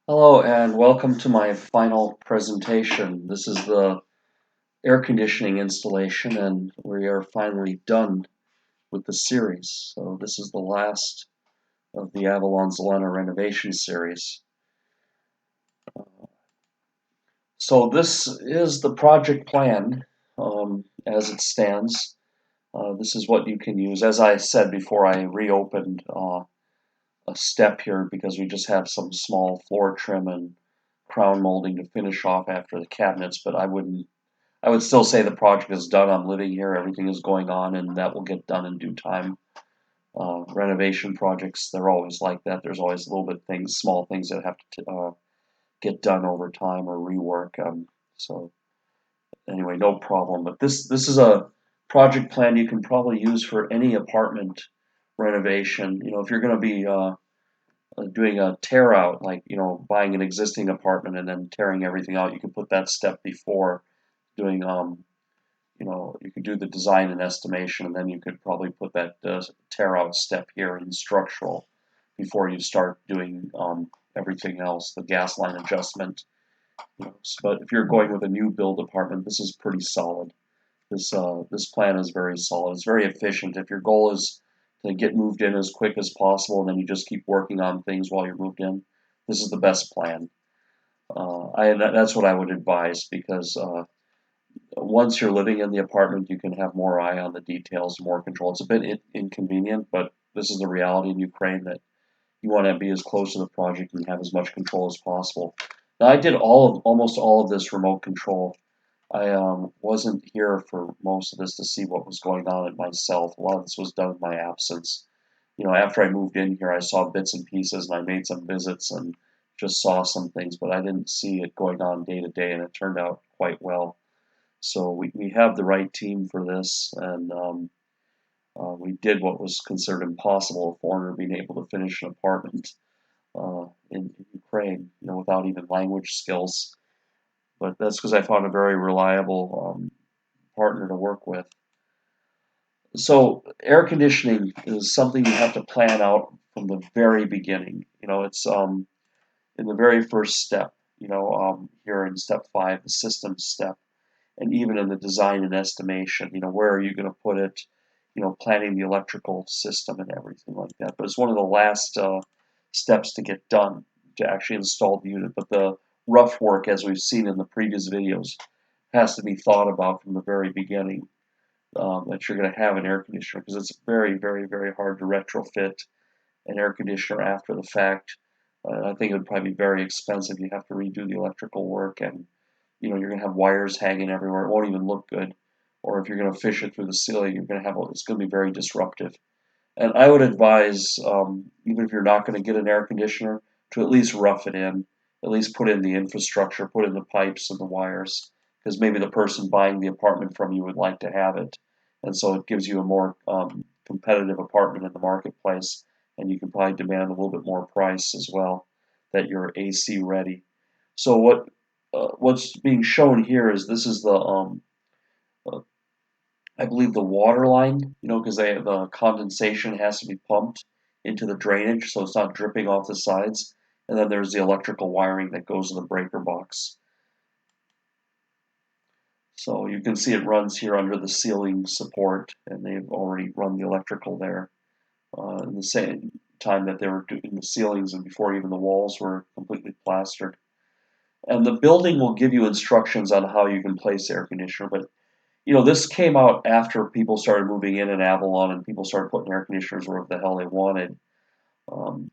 Hello and welcome to my final presentation. This is the air conditioning installation and we are finally done with the series. So this is the last of the Avalon Zelena renovation series. So this is the project plan as it stands. This is what you can use. As I said before, I reopened a step here because we just have some small floor trim and crown molding to finish off after the cabinets, but I would still say the project is done. I'm living here, everything is going on, and that will get done in due time. Renovation projects, they're always like that. There's always a little bit things, small things that have to get done over time or rework. So anyway, no problem. But this is a project plan you can probably use for any apartment renovation. You know, if you're going to be doing a tear out, like buying an existing apartment and then tearing everything out, you can put that step before doing you could do the design and estimation, and then you could probably put that tear out step here in structural before you start doing everything else, the gas line adjustment. But if you're going with a new build apartment, this is pretty solid. This plan is very solid. It's very efficient. If your goal is to get moved in as quick as possible, and then you just keep working on things while you're moved in, this is the best plan. That's what I would advise because once you're living in the apartment, you can have more eye on the details, more control. It's a bit inconvenient, but this is the reality in Ukraine that you want to be as close to the project and have as much control as possible. Now, I did almost all of this remote control. I wasn't here for most of this to see what was going on at myself. A lot of this was done in my absence. After I moved in here, I saw bits and pieces, and I made some visits and just saw some things, but I didn't see it going on day to day, and it turned out quite well. So we have the right team for this, and we did what was considered impossible, a foreigner being able to finish an apartment in Ukraine, without even language skills. But that's because I found a very reliable partner to work with. So air conditioning is something you have to plan out from the very beginning. It's in the very first step. Here in step 5, the system step, and even in the design and estimation, where are you going to put it, planning the electrical system and everything like that. But it's one of the last steps to get done to actually install the unit. But the rough work, as we've seen in the previous videos, has to be thought about from the very beginning, that you're going to have an air conditioner, because it's very, very, very hard to retrofit an air conditioner after the fact. I think it would probably be very expensive. You have to redo the electrical work, and you're going to have wires hanging everywhere. It won't even look good. Or if you're going to fish it through the ceiling, it's going to be very disruptive. And I would advise, even if you're not going to get an air conditioner, to at least rough it in, at least put in the infrastructure, put in the pipes and the wires, because maybe the person buying the apartment from you would like to have it, and so it gives you a more competitive apartment in the marketplace, and you can probably demand a little bit more price as well, that you're AC ready. So what's being shown here is this is the uh, I believe the water line, because the condensation has to be pumped into the drainage, so it's not dripping off the sides. And then there's the electrical wiring that goes in the breaker box. So you can see it runs here under the ceiling support, and they've already run the electrical there in the same time that they were doing the ceilings and before even the walls were completely plastered. And the building will give you instructions on how you can place air conditioner, but this came out after people started moving in Avalon and people started putting air conditioners wherever the hell they wanted.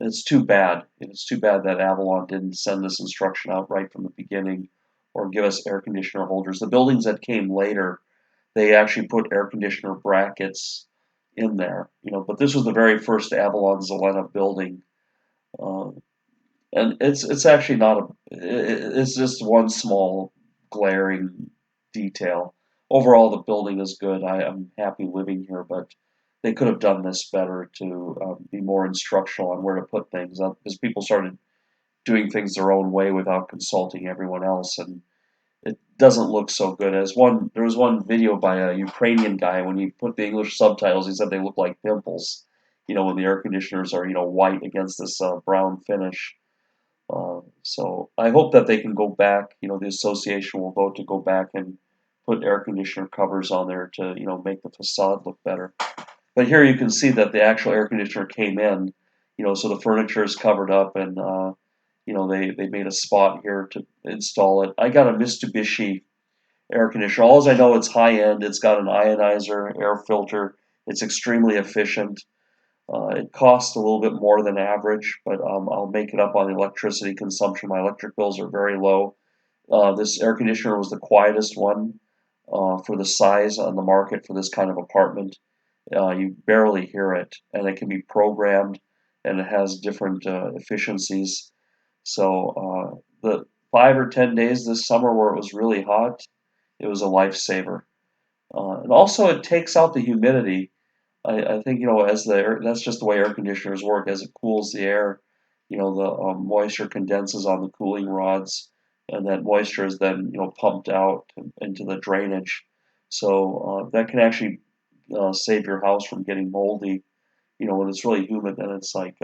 It's too bad. It's too bad that Avalon didn't send this instruction out right from the beginning or give us air conditioner holders. The buildings that came later, they actually put air conditioner brackets in there, but this was the very first Avalon Zelena building. Uh, and it's actually not it's just one small glaring detail. Overall, the building is good. I am happy living here, but they could have done this better to be more instructional on where to put things up, because people started doing things their own way without consulting everyone else, and it doesn't look so good. There was one video by a Ukrainian guy, when he put the English subtitles, he said they look like pimples, when the air conditioners are white against this brown finish. So I hope that they can go back, the association will vote to go back and put air conditioner covers on there to, make the facade look better. But here you can see that the actual air conditioner came in, so the furniture is covered up and, they made a spot here to install it. I got a Mitsubishi air conditioner. All I know it's high end. It's got an ionizer, air filter. It's extremely efficient. It costs a little bit more than average, but I'll make it up on the electricity consumption. My electric bills are very low. This air conditioner was the quietest one for the size on the market for this kind of apartment. You barely hear it, and it can be programmed, and it has different efficiencies. So the 5 or 10 days this summer where it was really hot, it was a lifesaver. And also, it takes out the humidity. I think as that's just the way air conditioners work. As it cools the air, the moisture condenses on the cooling rods, and that moisture is then pumped out into the drainage. So that can actually save your house from getting moldy. When it's really humid, then it's like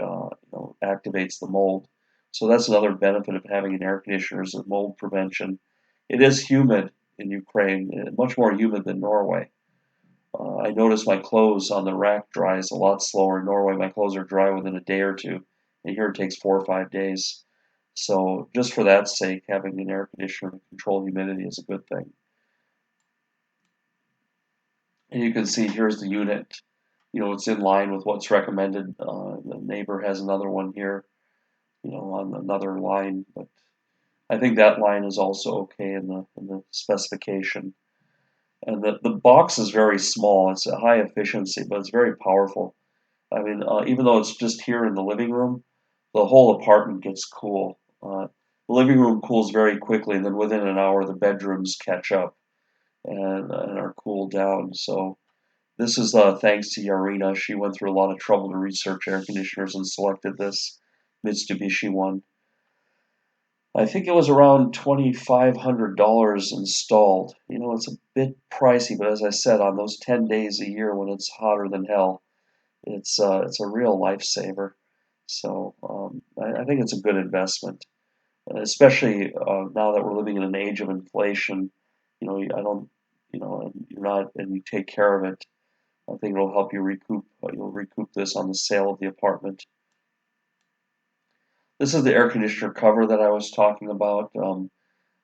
activates the mold. So that's another benefit of having an air conditioner is the mold prevention. It is humid in Ukraine, much more humid than Norway. I notice my clothes on the rack dries a lot slower. In Norway, my clothes are dry within a day or two, and here it takes 4 or 5 days. So just for that sake, having an air conditioner to control humidity is a good thing. And you can see here's the unit. It's in line with what's recommended. The neighbor has another one here, on another line, but I think that line is also okay in the specification. And the box is very small. It's a high efficiency, but it's very powerful. I mean, even though it's just here in the living room, the whole apartment gets cool. The living room cools very quickly, and then within an hour, the bedrooms catch up and are cooled down. So this is thanks to Yarina. She went through a lot of trouble to research air conditioners and selected this Mitsubishi one. I think it was around $2,500 installed. It's a bit pricey, but as I said, on those 10 days a year when it's hotter than hell, it's a real lifesaver. So I think it's a good investment, especially now that we're living in an age of inflation. I don't, and you're not, and you take care of it. I think it'll help you recoup. You'll recoup this on the sale of the apartment. This is the air conditioner cover that I was talking about.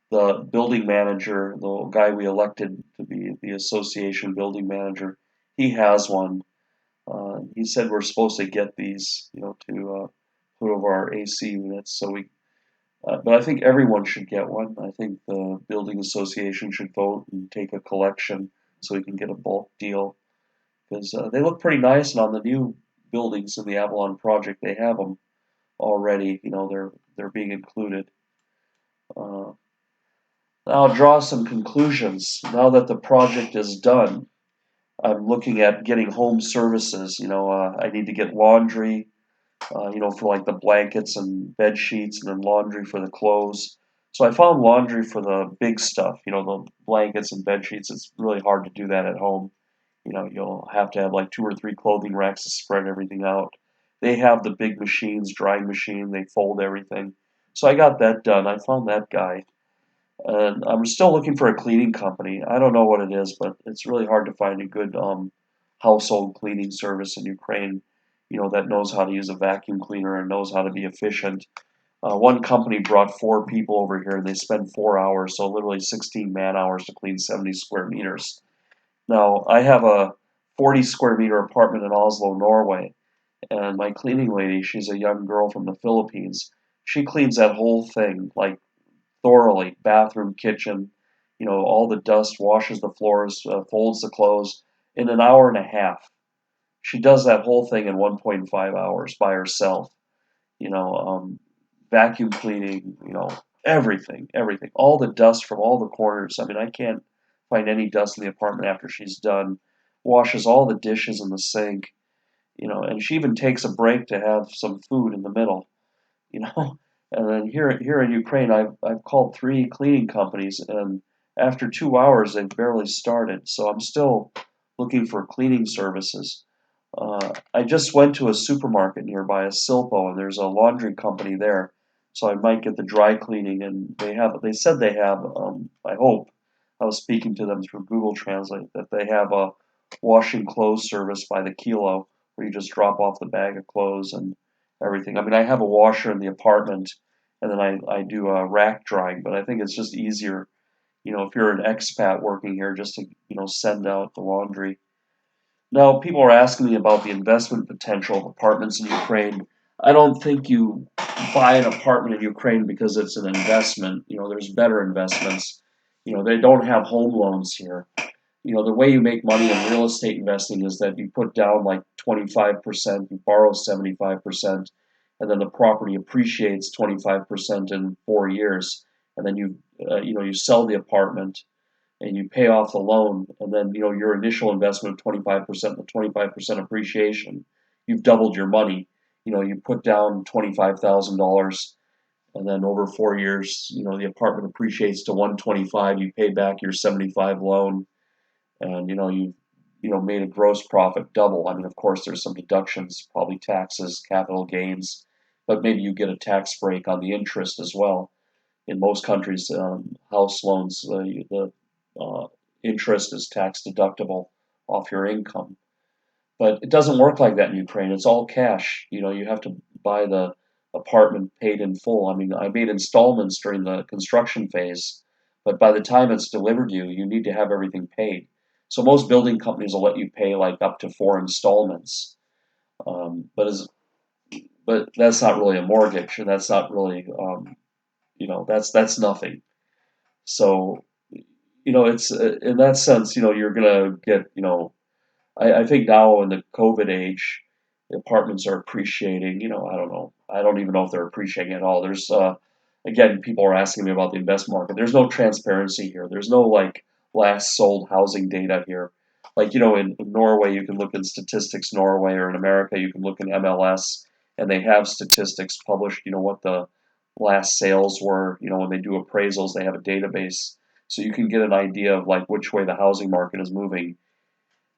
The building manager, the guy we elected to be the association building manager, he has one. He said we're supposed to get these, to put over our AC units. But I think everyone should get one. I think the building association should vote and take a collection so we can get a bulk deal because they look pretty nice. And on the new buildings in the Avalon project, they have them already. They're being included. Uh, Now I'll draw some conclusions. Now that the project is done, I'm looking at getting home services. I need to get laundry, for like the blankets and bed sheets, and then laundry for the clothes. So I found laundry for the big stuff, the blankets and bed sheets. It's really hard to do that at home. You'll have to have like 2 or 3 clothing racks to spread everything out. They have the big machines, drying machine, they fold everything. So I got that done. I found that guy. And I'm still looking for a cleaning company. I don't know what it is, but it's really hard to find a good household cleaning service in Ukraine, that knows how to use a vacuum cleaner and knows how to be efficient. One company brought 4 people over here and they spend 4 hours, so literally 16 man hours to clean 70 square meters. Now, I have a 40 square meter apartment in Oslo, Norway, and my cleaning lady, she's a young girl from the Philippines. She cleans that whole thing like thoroughly, bathroom, kitchen, all the dust, washes the floors, folds the clothes in an hour and a half. She does that whole thing in 1.5 hours by herself. You know, vacuum cleaning, everything, all the dust from all the corners. I mean, I can't find any dust in the apartment after she's done. Washes all the dishes in the sink, and she even takes a break to have some food in the middle. you know. And then here in Ukraine, I've called 3 cleaning companies, and after 2 hours, they've barely started. So I'm still looking for cleaning services. I just went to a supermarket nearby, a Silpo, and there's a laundry company there. So I might get the dry cleaning, and they said they have, I hope, I was speaking to them through Google Translate, that they have a washing clothes service by the kilo, where you just drop off the bag of clothes and everything. I mean, I have a washer in the apartment, and then I do a rack drying, but I think it's just easier, if you're an expat working here, just to, send out the laundry. Now, people are asking me about the investment potential of apartments in Ukraine. I don't think you buy an apartment in Ukraine because it's an investment. There's better investments. They don't have home loans here. The way you make money in real estate investing is that you put down like 25%, you borrow 75%, and then the property appreciates 25% in 4 years. And then you sell the apartment and you pay off the loan, and then your initial investment of 25%, the 25% appreciation, you've doubled your money. You put down $25,000, and then over 4 years, the apartment appreciates to 125. You pay back your 75 loan, and you made a gross profit double. I mean, of course, there's some deductions, probably taxes, capital gains, but maybe you get a tax break on the interest as well. In most countries, house loans, the uh, interest is tax deductible off your income. But it doesn't work like that in Ukraine. It's all cash. You have to buy the apartment paid in full. I mean, I made installments during the construction phase, but by the time it's delivered to you, you need to have everything paid. So most building companies will let you pay like up to 4 installments. But that's not really a mortgage, and that's not really that's nothing. So it's in that sense, you're gonna get, I think now in the COVID age, the apartments are appreciating. I don't know. I don't even know if they're appreciating at all. There's again, people are asking me about the investment market. There's no transparency here. There's no like last sold housing data here. Like in Norway, you can look in Statistics Norway, or in America, you can look in MLS, and they have statistics published. What the last sales were. When they do appraisals, they have a database, so you can get an idea of like which way the housing market is moving.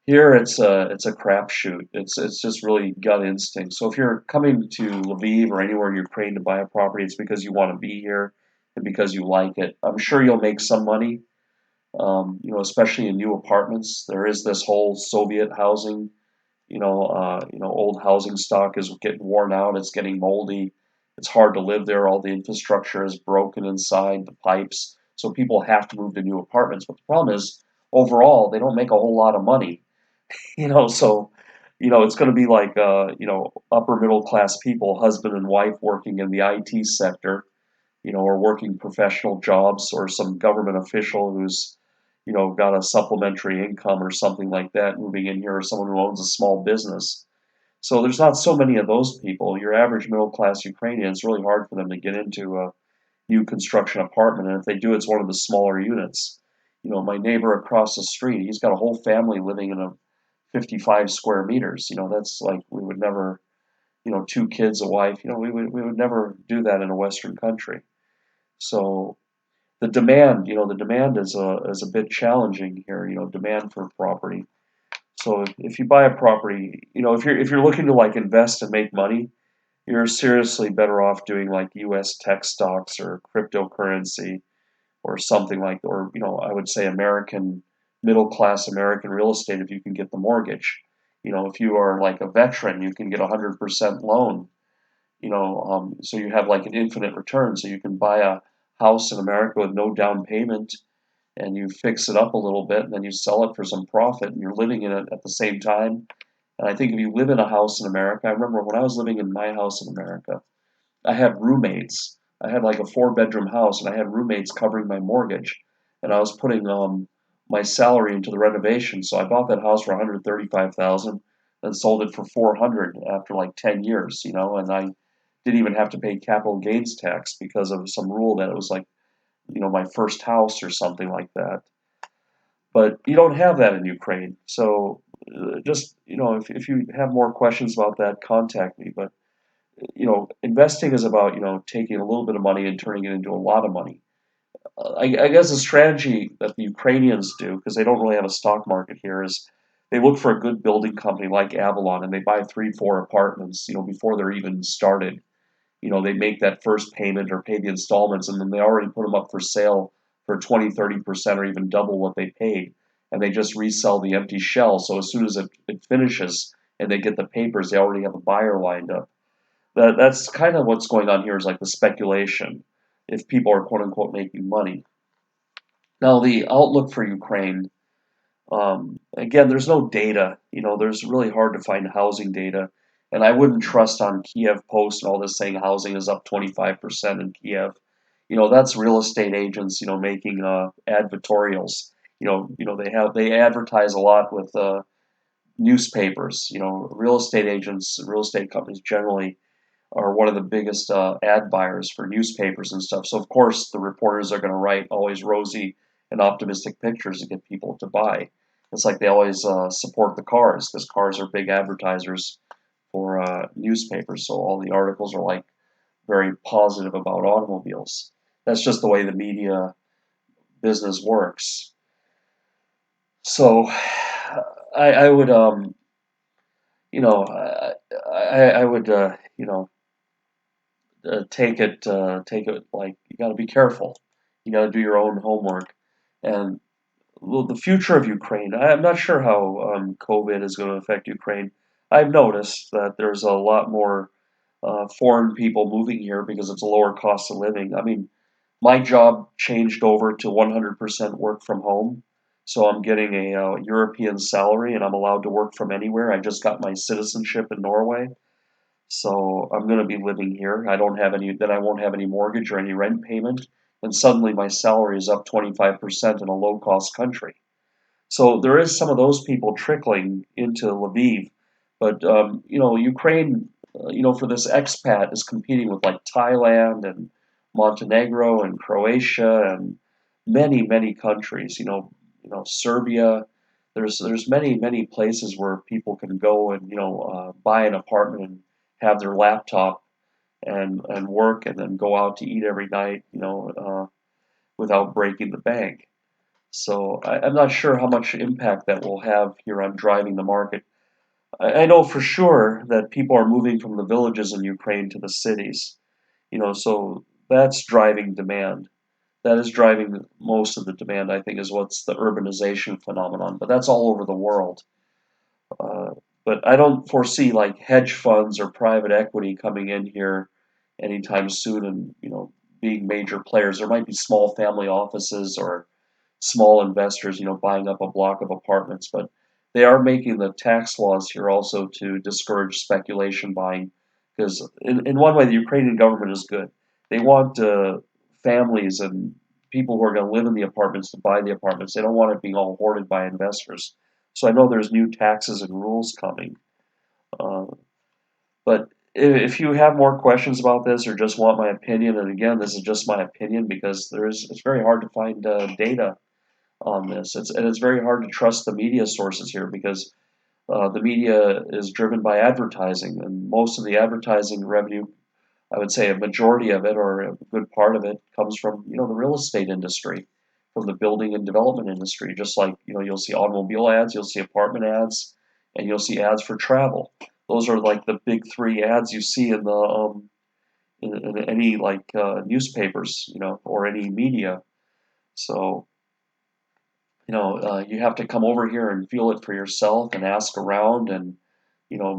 Here it's a crapshoot. It's just really gut instinct. So if you're coming to Lviv or anywhere in Ukraine to buy a property, it's because you want to be here and because you like it. I'm sure you'll make some money. Especially in new apartments. There is this whole Soviet housing. Old housing stock is getting worn out. It's getting moldy. It's hard to live there. All the infrastructure is broken inside, the pipes. So people have to move to new apartments. But the problem is, overall, they don't make a whole lot of money. So it's going to be like upper middle class people, husband and wife working in the IT sector, or working professional jobs, or some government official who's got a supplementary income or something like that moving in here, or someone who owns a small business. So there's not so many of those people. Your average middle class Ukrainian, it's really hard for them to get into a new construction apartment, and if they do, it's one of the smaller units. My neighbor across the street, he's got a whole family living in a 55 square meters. That's like we would never, two kids, a wife. We would never do that in a Western country. So the demand is a bit challenging here. Demand for property. So if you buy a property, if you're looking to like invest and make money, you're seriously better off doing like U.S. tech stocks or cryptocurrency or something like, or I would say American middle class American real estate if you can get the mortgage. If you are like a veteran, you can get 100% loan. So you have like an infinite return. So you can buy a house in America with no down payment, and you fix it up a little bit, and then you sell it for some profit, and you're living in it at the same time. And I think if you live in a house in America, I remember when I was living in my house in America, I had roommates. I had like a 4 bedroom house, and I had roommates covering my mortgage, and I was putting my salary into the renovation. So I bought that house for 135,000, and sold it for 400 after like 10 years. And I didn't even have to pay capital gains tax because of some rule that it was like my first house or something like that. But you don't have that in Ukraine. So just if you have more questions about that, contact me. But investing is about taking a little bit of money and turning it into a lot of money. I guess the strategy that the Ukrainians do, because they don't really have a stock market here, is they look for a good building company like Avalon, and they buy 3, 4 apartments, before they're even started. they make that first payment or pay the installments, and then they already put them up for sale for 20, 30% or even double what they paid. And they just resell the empty shell. So as soon as it finishes and they get the papers, they already have a buyer lined up. That's kind of what's going on here, is like the speculation, if people are quote unquote making money. Now, the outlook for Ukraine, again, there's no data. There's really hard to find housing data. And I wouldn't trust on Kiev Post and all this saying housing is up 25% in Kiev. That's real estate agents, making advertorials. They advertise a lot with newspapers. Real estate agents, real estate companies generally are one of the biggest ad buyers for newspapers and stuff. So of course the reporters are going to write always rosy and optimistic pictures to get people to buy. It's like they always support the cars, because cars are big advertisers for newspapers. So all the articles are like very positive about automobiles. That's just the way the media business works. So I would I would take it like you got to be careful. You got to do your own homework. And well, the future of Ukraine, I'm not sure how COVID is going to affect Ukraine. I've noticed that there's a lot more foreign people moving here because it's a lower cost of living. I mean, my job changed over to 100% work from home. So I'm getting a European salary and I'm allowed to work from anywhere. I just got my citizenship in Norway. So I'm going to be living here. I won't have any mortgage or any rent payment. And suddenly my salary is up 25% in a low cost country. So there is some of those people trickling into Lviv. But, Ukraine, for this expat is competing with like Thailand and Montenegro and Croatia and many, many countries, Serbia. There's many, many places where people can go and, buy an apartment and have their laptop and work and then go out to eat every night, without breaking the bank. So I'm not sure how much impact that will have here on driving the market. I know for sure that people are moving from the villages in Ukraine to the cities, so that's driving demand. That is driving most of the demand, I think, is what's the urbanization phenomenon. But that's all over the world. Uh, but I don't foresee like hedge funds or private equity coming in here anytime soon and, being major players. There might be small family offices or small investors, buying up a block of apartments, but they are making the tax laws here also to discourage speculation buying. Because in one way, the Ukrainian government is good. They want families and people who are going to live in the apartments to buy the apartments. They don't want it being all hoarded by investors. So I know there's new taxes and rules coming. Uh, but if you have more questions about this or just want my opinion, and again, this is just my opinion because it's very hard to find data on this. It's very hard to trust the media sources here because the media is driven by advertising, and most of the advertising revenue, I would say a majority of it or a good part of it, comes from the real estate industry, from the building and development industry. Just like you'll see automobile ads, you'll see apartment ads, and you'll see ads for travel. Those are like the big three ads you see in the in any like newspapers, or any media. So you have to come over here and feel it for yourself and ask around and,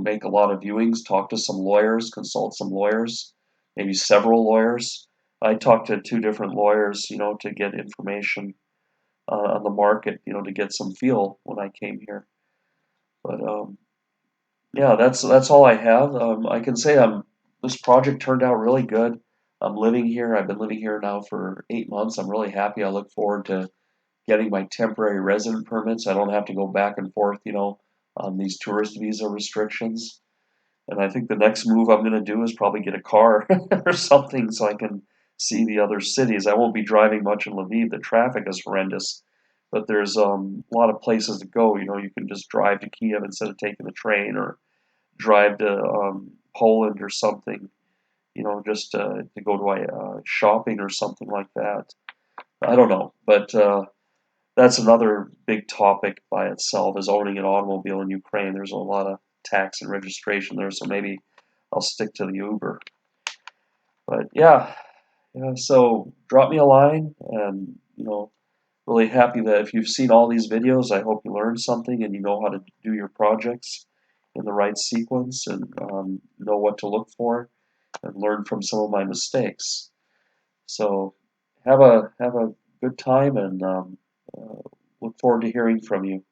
make a lot of viewings, talk to some lawyers, consult some lawyers, maybe several lawyers. I talked to two different lawyers, to get information on the market, to get some feel when I came here. But yeah, that's all I have. I can say this project turned out really good. I'm living here. I've been living here now for 8 months. I'm really happy. I look forward to getting my temporary resident permits. I don't have to go back and forth, on these tourist visa restrictions. And I think the next move I'm going to do is probably get a car or something so I can see the other cities. I won't be driving much in Lviv. The traffic is horrendous, but there's a lot of places to go. You can just drive to Kiev instead of taking the train, or drive to Poland or something. Just to go to shopping or something like that. I don't know, but. That's another big topic by itself, is owning an automobile in Ukraine. There's a lot of tax and registration there, so maybe I'll stick to the Uber. But yeah, so drop me a line, and really happy that if you've seen all these videos, I hope you learned something and you know how to do your projects in the right sequence, and know what to look for and learn from some of my mistakes. So have a good time, and look forward to hearing from you.